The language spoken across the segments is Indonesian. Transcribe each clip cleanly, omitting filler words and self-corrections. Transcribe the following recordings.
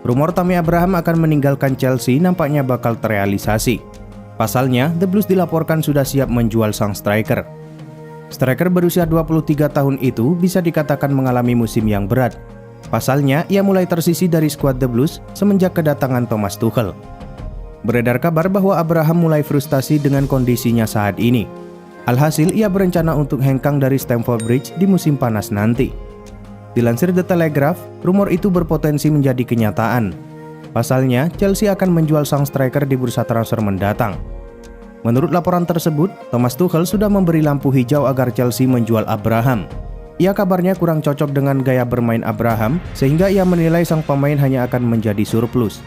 Rumor Tammy Abraham akan meninggalkan Chelsea nampaknya bakal terrealisasi. Pasalnya, The Blues dilaporkan sudah siap menjual sang striker. Striker berusia 23 tahun itu bisa dikatakan mengalami musim yang berat. Pasalnya, ia mulai tersisih dari skuad The Blues semenjak kedatangan Thomas Tuchel. Beredar kabar bahwa Abraham mulai frustasi dengan kondisinya saat ini. Alhasil, ia berencana untuk hengkang dari Stamford Bridge di musim panas nanti. Dilansir The Telegraph, rumor itu berpotensi menjadi kenyataan. Pasalnya, Chelsea akan menjual sang striker di bursa transfer mendatang. Menurut laporan tersebut, Thomas Tuchel sudah memberi lampu hijau agar Chelsea menjual Abraham. Ia kabarnya kurang cocok dengan gaya bermain Abraham, sehingga ia menilai sang pemain hanya akan menjadi surplus.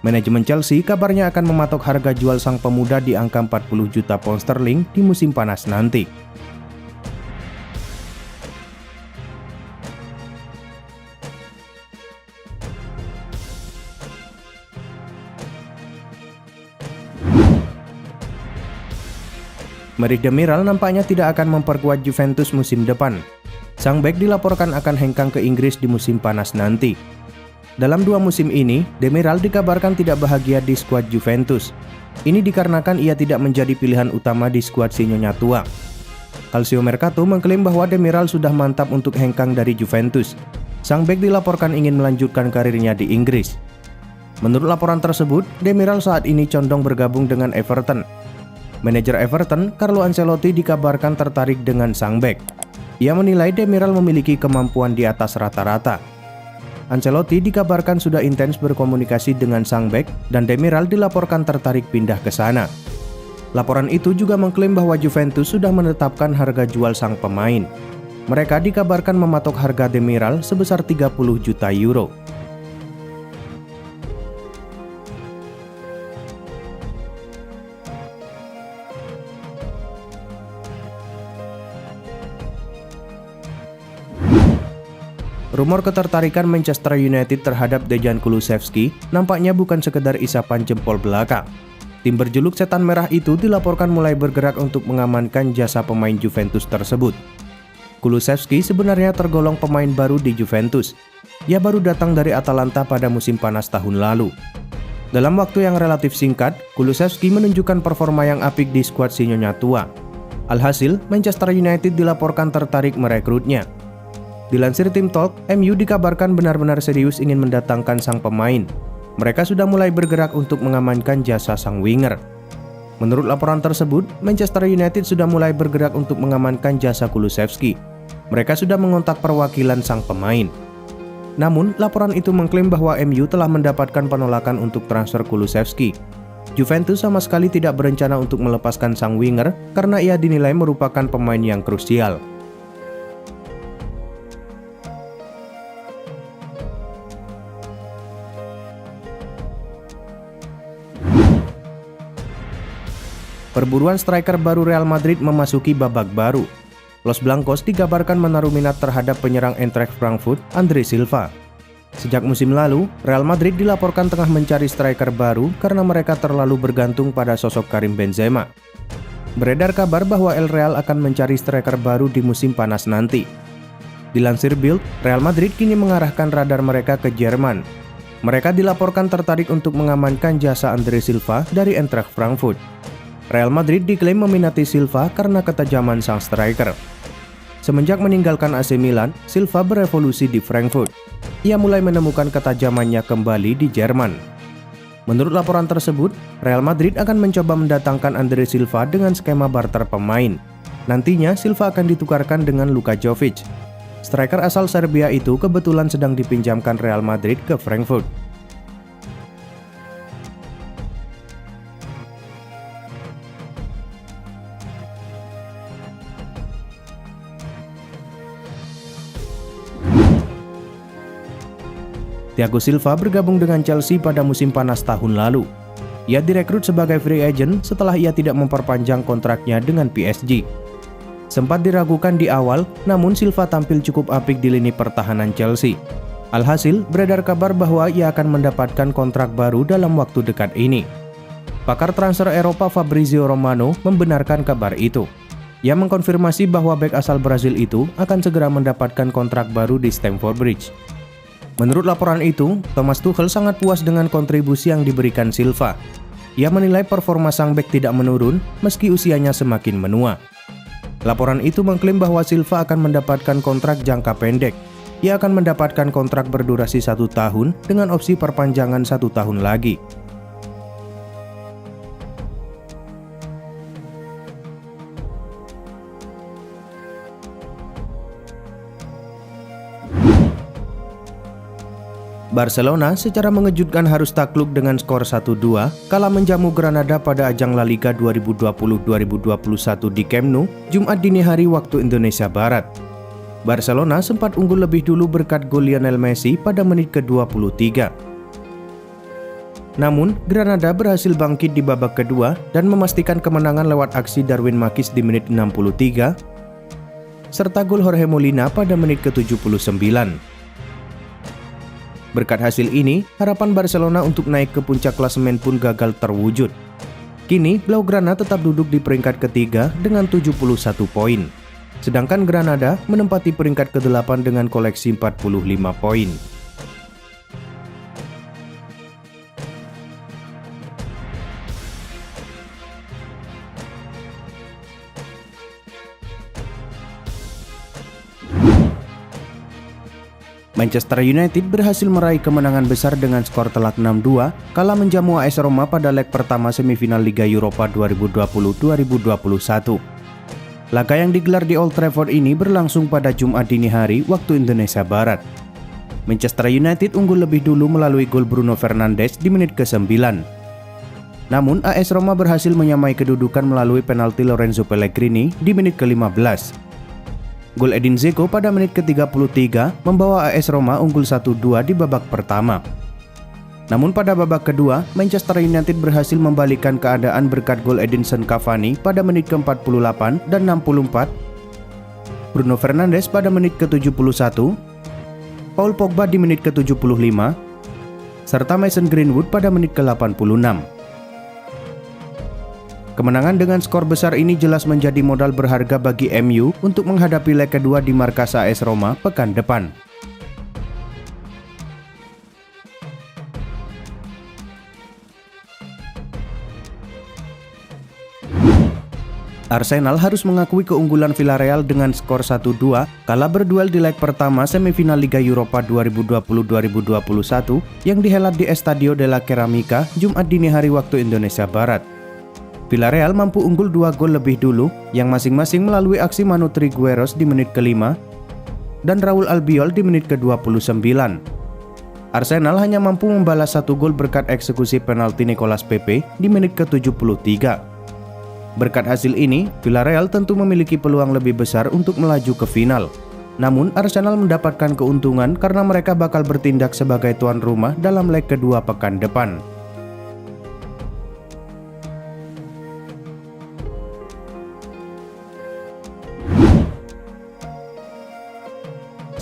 Manajemen Chelsea kabarnya akan mematok harga jual sang pemuda di angka 40 juta pound sterling di musim panas nanti. Meric Demiral nampaknya tidak akan memperkuat Juventus musim depan. Sang bek dilaporkan akan hengkang ke Inggris di musim panas nanti. Dalam 2 musim ini, Demiral dikabarkan tidak bahagia di skuad Juventus. Ini dikarenakan ia tidak menjadi pilihan utama di skuad si Nyonya Tua. Calcio Mercato mengklaim bahwa Demiral sudah mantap untuk hengkang dari Juventus. Sang bek dilaporkan ingin melanjutkan karirnya di Inggris. Menurut laporan tersebut, Demiral saat ini condong bergabung dengan Everton. Manajer Everton, Carlo Ancelotti dikabarkan tertarik dengan sang bek. Ia menilai Demiral memiliki kemampuan di atas rata-rata. Ancelotti dikabarkan sudah intens berkomunikasi dengan sang bek dan Demiral dilaporkan tertarik pindah ke sana. Laporan itu juga mengklaim bahwa Juventus sudah menetapkan harga jual sang pemain. Mereka dikabarkan mematok harga Demiral sebesar 30 juta euro. Rumor ketertarikan Manchester United terhadap Dejan Kulusevski nampaknya bukan sekedar isapan jempol belaka. Tim berjuluk Setan Merah itu dilaporkan mulai bergerak untuk mengamankan jasa pemain Juventus tersebut. Kulusevski sebenarnya tergolong pemain baru di Juventus. Ia baru datang dari Atalanta pada musim panas tahun lalu. Dalam waktu yang relatif singkat, Kulusevski menunjukkan performa yang apik di skuad si Nyonya Tua. Alhasil, Manchester United dilaporkan tertarik merekrutnya. Dilansir Tim Talk, MU dikabarkan benar-benar serius ingin mendatangkan sang pemain. Mereka sudah mulai bergerak untuk mengamankan jasa sang winger. Menurut laporan tersebut, Manchester United sudah mulai bergerak untuk mengamankan jasa Kulusevski. Mereka sudah mengontak perwakilan sang pemain. Namun, laporan itu mengklaim bahwa MU telah mendapatkan penolakan untuk transfer Kulusevski. Juventus sama sekali tidak berencana untuk melepaskan sang winger karena ia dinilai merupakan pemain yang krusial. Perburuan striker baru Real Madrid memasuki babak baru. Los Blancos dikabarkan menaruh minat terhadap penyerang Eintracht Frankfurt, Andre Silva. Sejak musim lalu, Real Madrid dilaporkan tengah mencari striker baru karena mereka terlalu bergantung pada sosok Karim Benzema. Beredar kabar bahwa El Real akan mencari striker baru di musim panas nanti. Dilansir Bild, Real Madrid kini mengarahkan radar mereka ke Jerman. Mereka dilaporkan tertarik untuk mengamankan jasa Andre Silva dari Eintracht Frankfurt. Real Madrid diklaim meminati Silva karena ketajaman sang striker. Semenjak meninggalkan AC Milan, Silva berevolusi di Frankfurt. Ia mulai menemukan ketajamannya kembali di Jerman. Menurut laporan tersebut, Real Madrid akan mencoba mendatangkan Andre Silva dengan skema barter pemain. Nantinya Silva akan ditukarkan dengan Luka Jovic. Striker asal Serbia itu kebetulan sedang dipinjamkan Real Madrid ke Frankfurt. Thiago Silva bergabung dengan Chelsea pada musim panas tahun lalu. Ia direkrut sebagai free agent setelah ia tidak memperpanjang kontraknya dengan PSG. Sempat diragukan di awal, namun Silva tampil cukup apik di lini pertahanan Chelsea. Alhasil, beredar kabar bahwa ia akan mendapatkan kontrak baru dalam waktu dekat ini. Pakar transfer Eropa Fabrizio Romano membenarkan kabar itu. Ia mengkonfirmasi bahwa bek asal Brazil itu akan segera mendapatkan kontrak baru di Stamford Bridge. Menurut laporan itu, Thomas Tuchel sangat puas dengan kontribusi yang diberikan Silva. Ia menilai performa sang bek tidak menurun meski usianya semakin menua. Laporan itu mengklaim bahwa Silva akan mendapatkan kontrak jangka pendek. Ia akan mendapatkan kontrak berdurasi 1 tahun dengan opsi perpanjangan 1 tahun lagi. Barcelona secara mengejutkan harus takluk dengan skor 1-2 kala menjamu Granada pada ajang La Liga 2020-2021 di Camp Nou, Jumat dini hari waktu Indonesia Barat. Barcelona sempat unggul lebih dulu berkat gol Lionel Messi pada menit ke-23. Namun, Granada berhasil bangkit di babak kedua dan memastikan kemenangan lewat aksi Darwin Machis di menit 63, serta gol Jorge Molina pada menit ke-79. Berkat hasil ini, harapan Barcelona untuk naik ke puncak klasemen pun gagal terwujud. Kini, Blaugrana tetap duduk di peringkat ketiga dengan 71 poin. Sedangkan Granada menempati peringkat ke-8 dengan koleksi 45 poin. Manchester United berhasil meraih kemenangan besar dengan skor telak 6-2 kala menjamu AS Roma pada leg pertama semifinal Liga Eropa 2020-2021. Laga yang digelar di Old Trafford ini berlangsung pada Jumat dini hari waktu Indonesia Barat. Manchester United unggul lebih dulu melalui gol Bruno Fernandes di menit ke-9. Namun AS Roma berhasil menyamai kedudukan melalui penalti Lorenzo Pellegrini di menit ke-15. Gol Edin Dzeko pada menit ke-33 membawa AS Roma unggul 1-2 di babak pertama. Namun pada babak kedua, Manchester United berhasil membalikkan keadaan berkat gol Edinson Cavani pada menit ke-48 dan 64, Bruno Fernandes pada menit ke-71, Paul Pogba di menit ke-75, serta Mason Greenwood pada menit ke-86. Kemenangan dengan skor besar ini jelas menjadi modal berharga bagi MU untuk menghadapi leg kedua di markas AS Roma pekan depan. Arsenal harus mengakui keunggulan Villarreal dengan skor 1-2 kala berduel di leg pertama semifinal Liga Eropa 2020-2021 yang dihelat di Estadio de la Ceramica Jumat dini hari waktu Indonesia Barat. Villarreal mampu unggul 2 gol lebih dulu yang masing-masing melalui aksi Manu Trigueros di menit ke-5 dan Raul Albiol di menit ke-29. Arsenal hanya mampu membalas 1 gol berkat eksekusi penalti Nicolas Pepe di menit ke-73. Berkat hasil ini, Villarreal tentu memiliki peluang lebih besar untuk melaju ke final. Namun Arsenal mendapatkan keuntungan karena mereka bakal bertindak sebagai tuan rumah dalam leg kedua pekan depan.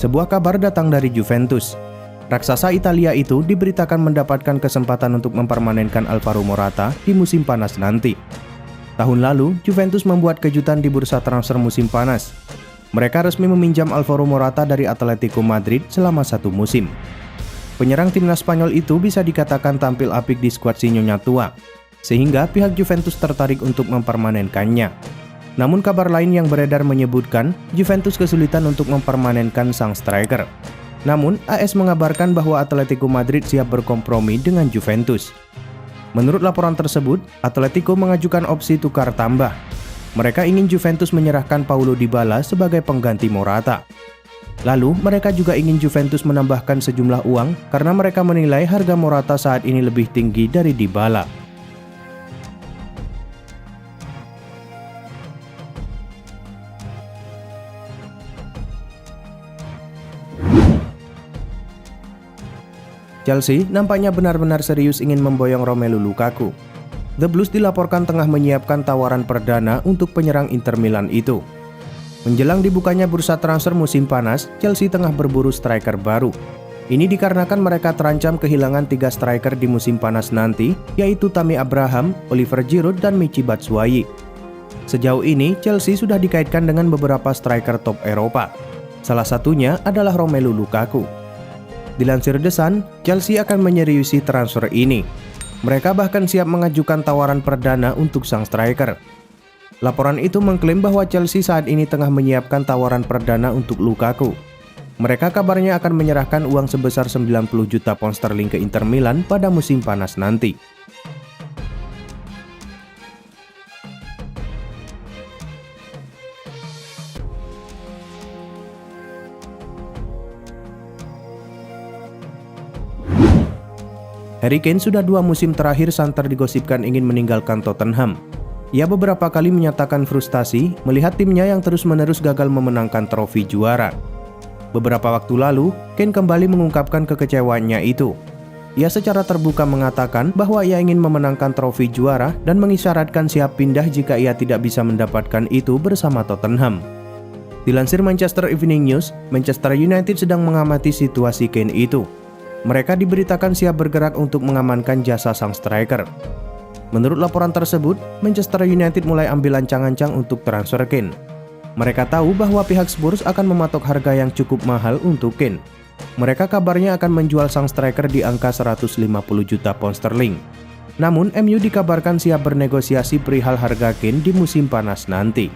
Sebuah kabar datang dari Juventus. Raksasa Italia itu diberitakan mendapatkan kesempatan untuk mempermanenkan Alvaro Morata di musim panas nanti. Tahun lalu, Juventus membuat kejutan di bursa transfer musim panas. Mereka resmi meminjam Alvaro Morata dari Atletico Madrid selama 1 musim. Penyerang timnas Spanyol itu bisa dikatakan tampil apik di skuad Sinyonya tua, sehingga pihak Juventus tertarik untuk mempermanenkannya. Namun kabar lain yang beredar menyebutkan Juventus kesulitan untuk mempermanenkan sang striker. Namun AS mengabarkan bahwa Atletico Madrid siap berkompromi dengan Juventus. Menurut laporan tersebut, Atletico mengajukan opsi tukar tambah. Mereka ingin Juventus menyerahkan Paulo Dybala sebagai pengganti Morata. Lalu mereka juga ingin Juventus menambahkan sejumlah uang karena mereka menilai harga Morata saat ini lebih tinggi dari Dybala. Chelsea nampaknya benar-benar serius ingin memboyong Romelu Lukaku. The Blues dilaporkan tengah menyiapkan tawaran perdana untuk penyerang Inter Milan itu. Menjelang dibukanya bursa transfer musim panas, Chelsea tengah berburu striker baru. Ini dikarenakan mereka terancam kehilangan 3 striker di musim panas nanti, yaitu Tammy Abraham, Oliver Giroud, dan Michy Batshuayi. Sejauh ini, Chelsea sudah dikaitkan dengan beberapa striker top Eropa. Salah satunya adalah Romelu Lukaku. Dilansir The Sun, Chelsea akan menyeriusi transfer ini. Mereka bahkan siap mengajukan tawaran perdana untuk sang striker. Laporan itu mengklaim bahwa Chelsea saat ini tengah menyiapkan tawaran perdana untuk Lukaku. Mereka kabarnya akan menyerahkan uang sebesar 90 juta pound sterling ke Inter Milan pada musim panas nanti. Harry Kane sudah 2 musim terakhir santer digosipkan ingin meninggalkan Tottenham. Ia beberapa kali menyatakan frustasi melihat timnya yang terus-menerus gagal memenangkan trofi juara. Beberapa waktu lalu, Kane kembali mengungkapkan kekecewaannya itu. Ia secara terbuka mengatakan bahwa ia ingin memenangkan trofi juara dan mengisyaratkan siap pindah jika ia tidak bisa mendapatkan itu bersama Tottenham. Dilansir Manchester Evening News, Manchester United sedang mengamati situasi Kane itu. Mereka diberitakan siap bergerak untuk mengamankan jasa sang striker. Menurut laporan tersebut, Manchester United mulai ambil ancang-ancang untuk transfer Kane. Mereka tahu bahwa pihak Spurs akan mematok harga yang cukup mahal untuk Kane. Mereka kabarnya akan menjual sang striker di angka 150 juta pound sterling. Namun, MU dikabarkan siap bernegosiasi perihal harga Kane di musim panas nanti.